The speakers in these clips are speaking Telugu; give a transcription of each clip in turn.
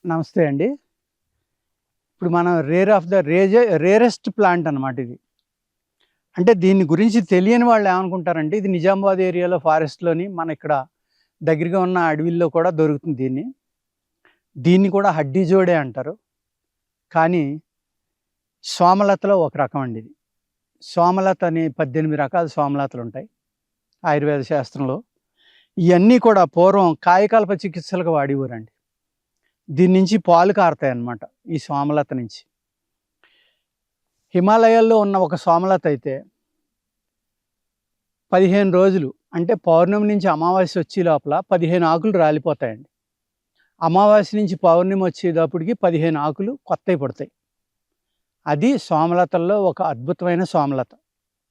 నమస్తే అండి. ఇప్పుడు మనం రేరెస్ట్ ప్లాంట్ అనమాట ఇది. అంటే దీని గురించి తెలియని వాళ్ళు ఏమనుకుంటారంటే ఇది నిజామాబాద్ ఏరియాలో ఫారెస్ట్‌లోని మన ఇక్కడ దగ్గరగా ఉన్న అడవిల్లో కూడా దొరుకుతుంది దీన్ని. దీన్ని కూడా హడ్డీ జోడే అంటారు. కానీ సోమలతలో ఒక రకం అండి ఇది. సోమలత అని 18 రకాల సోమలతలుంటాయి ఆయుర్వేద శాస్త్రంలో. ఇయన్నీ కూడా పూర్వం కాయకల్ప చికిత్సలకు వాడేవారండి. దీని నుంచి పాలు కారతాయన్నమాట ఈ సోమలత నుంచి. హిమాలయాల్లో ఉన్న ఒక సోమలత అయితే 15 రోజులు అంటే పౌర్ణమి నుంచి అమావాస్య వచ్చే లోపల 15 ఆకులు రాలిపోతాయండి. అమావాస్య నుంచి పౌర్ణమి వచ్చేటప్పటికి 15 ఆకులు కొత్తవి పడతాయి. అది సోమలతల్లో ఒక అద్భుతమైన సోమలత.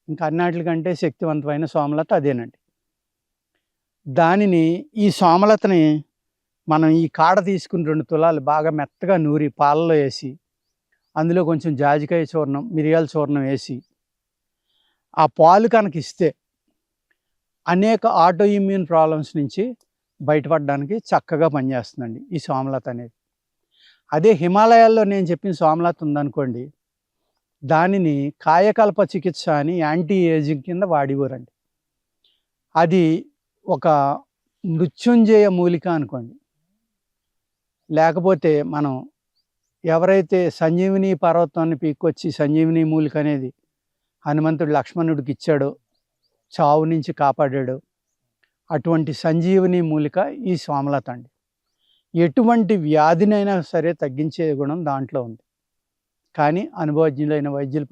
ఇంకా అన్నిటికంటే శక్తివంతమైన సోమలత అదేనండి. దానిని ఈ సోమలతని మనం ఈ కాడ తీసుకుని 2 తులాలు బాగా మెత్తగా నూరి పాలలో వేసి అందులో కొంచెం జాజికాయ చూర్ణం, మిరియాల చూర్ణం వేసి ఆ పాలు కనుక ఇస్తే అనేక ఆటో ఇమ్యూన్ ప్రాబ్లమ్స్ నుంచి బయటపడడానికి చక్కగా పనిచేస్తుందండి ఈ సోమలత అనేది. అదే హిమాలయాల్లో నేను చెప్పిన సోమలత ఉందనుకోండి, దానిని కాయకల్ప చికిత్స అని యాంటీ ఏజింగ్ కింద వాడేవారండి. అది ఒక మృత్యుంజయ మూలిక అనుకోండి. లేకపోతే మనం ఎవరైతే సంజీవిని పర్వతాన్ని పీక్కొచ్చి సంజీవిని మూలిక అనేది హనుమంతుడు లక్ష్మణుడికి ఇచ్చాడో, చావు నుంచి కాపాడాడో, అటువంటి సంజీవిని మూలిక ఈ సోమలత అండి. ఎటువంటి వ్యాధినైనా సరే తగ్గించే గుణం దాంట్లో ఉంది. కానీ అనుభవజ్ఞులైన వైద్యుల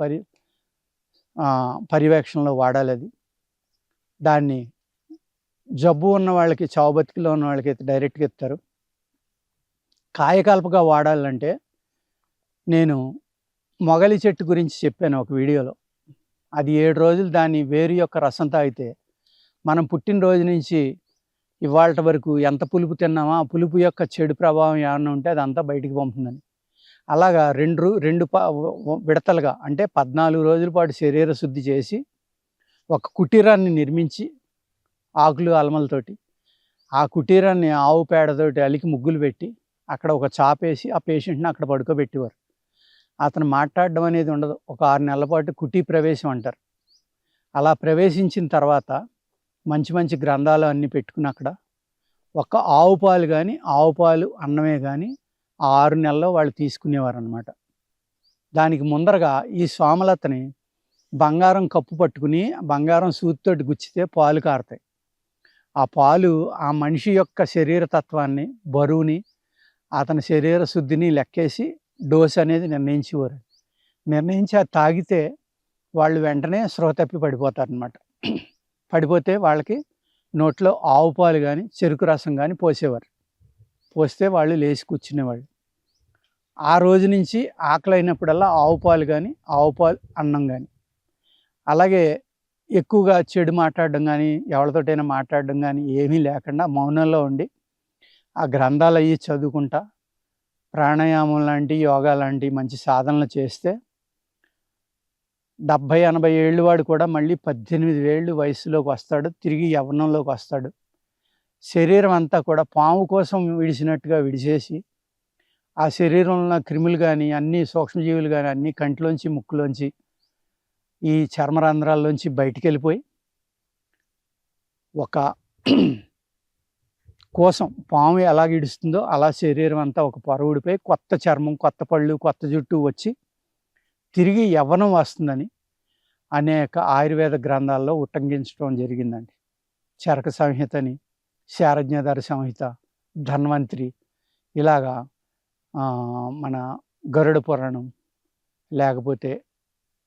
పర్యవేక్షణలో వాడాలి అది. దాన్ని జబ్బు ఉన్న వాళ్ళకి, చావు బతికిలో ఉన్న వాళ్ళకి అయితే డైరెక్ట్గా ఇస్తారు. కాయకల్పగా వాడాలంటే నేను మొగలి చెట్టు గురించి చెప్పాను ఒక వీడియోలో. అది 7 రోజులు దాని వేరు యొక్క రసం తాగితే మనం పుట్టినరోజు నుంచి ఇవాళ వరకు ఎంత పులుపు తిన్నామో ఆ పులుపు యొక్క చెడు ప్రభావం ఏమన్నా ఉంటే అదంతా బయటికి పంపుతుందని. అలాగా రెండు విడతలుగా అంటే 14 రోజుల పాటు శరీర శుద్ధి చేసి ఒక కుటీరాన్ని నిర్మించి ఆకులు అలమలతోటి ఆ కుటీరాన్ని ఆవు పేడతోటి అలికి ముగ్గులు పెట్టి అక్కడ ఒక చాపేసి ఆ పేషెంట్ని అక్కడ పడుకోబెట్టేవారు. అతను మాట్లాడడం అనేది ఉండదు. ఒక 6 నెలల పాటు కుటీ ప్రవేశం అంటారు. అలా ప్రవేశించిన తర్వాత మంచి మంచి గ్రంథాలు అన్నీ పెట్టుకుని అక్కడ ఒక ఆవు పాలు కానీ, ఆవు పాలు అన్నమే కానీ 6 నెలల్లో వాళ్ళు తీసుకునేవారు అన్నమాట. దానికి ముందరగా ఈ సోమలతని బంగారం కప్పు పట్టుకుని బంగారం సూదితోటి గుచ్చితే పాలు కారుతాయి. ఆ పాలు ఆ మనిషి యొక్క శరీర తత్వాన్ని, బరువుని, అతని శరీర శుద్ధిని లెక్కేసి డోస్ అనేది నిర్ణయించేవారు. నిర్ణయించి అది తాగితే వాళ్ళు వెంటనే స్పృహ తప్పి పడిపోతారనమాట. పడిపోతే వాళ్ళకి నోట్లో ఆవు పాలు కానీ, చెరుకు రసం కానీ పోసేవారు. పోస్తే వాళ్ళు లేచి కూర్చునేవాళ్ళు. ఆ రోజు నుంచి ఆకలి అయినప్పుడల్లా ఆవు పాలు కానీ, ఆవు పాలు అన్నం కానీ. అలాగే ఎక్కువగా చెడు మాట్లాడడం కానీ, ఎవరితోటైనా మాట్లాడడం కానీ ఏమీ లేకుండా మౌనంలో ఉండి ఆ గ్రంథాలు అవి చదువుకుంటా ప్రాణాయామం లాంటి, యోగా లాంటి మంచి సాధనలు చేస్తే 70-80 ఏళ్ళు వాడు కూడా మళ్ళీ 18 ఏళ్ళు వయసులోకి వస్తాడు. తిరిగి యవ్వనంలోకి వస్తాడు. శరీరం అంతా కూడా పాము కోసం విడిచినట్టుగా విడిచేసి ఆ శరీరంలో ఉన్న క్రిములు కానీ, అన్ని సూక్ష్మజీవులు కానీ అన్నీ కంటిలోంచి, ముక్కులోంచి, ఈ చర్మరంధ్రాల్లోంచి బయటికి వెళ్ళిపోయి ఒక కోసం పాము ఎలాగ ఇడుస్తుందో అలా శరీరం అంతా ఒక పొర ఊడిపోయి కొత్త చర్మం, కొత్త పళ్ళు, కొత్త జుట్టు వచ్చి తిరిగి యవ్వనం వస్తుందని అనేక ఆయుర్వేద గ్రంథాల్లో ఉట్టంకించడం జరిగిందండి. చరక సంహితని, శారజ్ఞధర సంహిత, ధన్వంతరి, ఇలాగా మన గరుడ పురాణం, లేకపోతే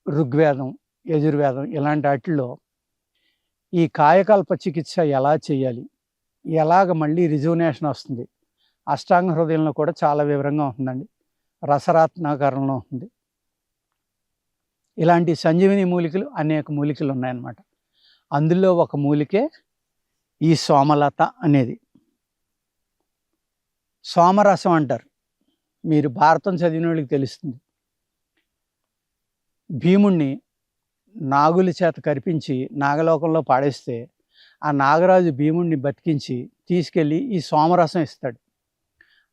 ఋగ్వేదం, యజుర్వేదం ఇలాంటి వాటిల్లో ఈ కాయకల్ప చికిత్స ఎలా చేయాలి, ఎలాగ మళ్ళీ రిజువనేషన్ వస్తుంది, అష్టాంగ హృదయంలో కూడా చాలా వివరంగా ఉంటుందండి. రసరాత్నాకరణలో ఉంటుంది. ఇలాంటి సంజీవిని మూలికలు అనేక మూలికలు ఉన్నాయన్నమాట. అందులో ఒక మూలికే ఈ సోమలత అనేది. సోమరసం అంటారు. మీరు భారతం చదివిన వాళ్ళకి తెలుస్తుంది. భీముణ్ణి నాగుల చేత కరిపించి నాగలోకంలో పాడేస్తే ఆ నాగరాజు భీముణ్ణి బతికించి తీసుకెళ్ళి ఈ సోమరసం ఇస్తాడు.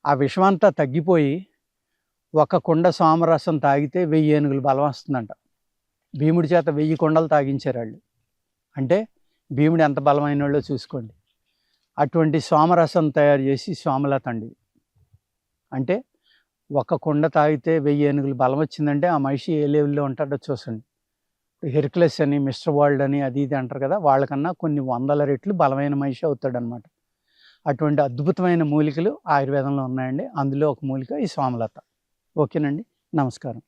ఆ విషమంతా తగ్గిపోయి ఒక కుండ సోమరసం తాగితే 1000 ఏనుగులు బలం వస్తుందంట. భీముడి చేత 1000 కుండలు తాగించారు వాళ్ళు. అంటే భీముడు ఎంత బలమైనోళ్ళో చూసుకోండి. అటువంటి సోమరసం తయారు చేసి సోమలత అండి. అంటే ఒక కుండ తాగితే 1000 ఏనుగులు బలం వచ్చిందంటే ఆ మనిషి ఏ లెవెల్లో ఉంటాడో చూసండి. హెర్క్యులస్ అని, మిస్టర్ వరల్డ్ అని అది ఇది అంటారు కదా, వాళ్ళకన్నా కొన్ని వందల రెట్లు బలమైన మనిషి అవుతాడనమాట. అటువంటి అద్భుతమైన మూలికలు ఆయుర్వేదంలో ఉన్నాయండి. అందులో ఒక మూలిక ఈ సోమలత. ఓకేనండి, నమస్కారం.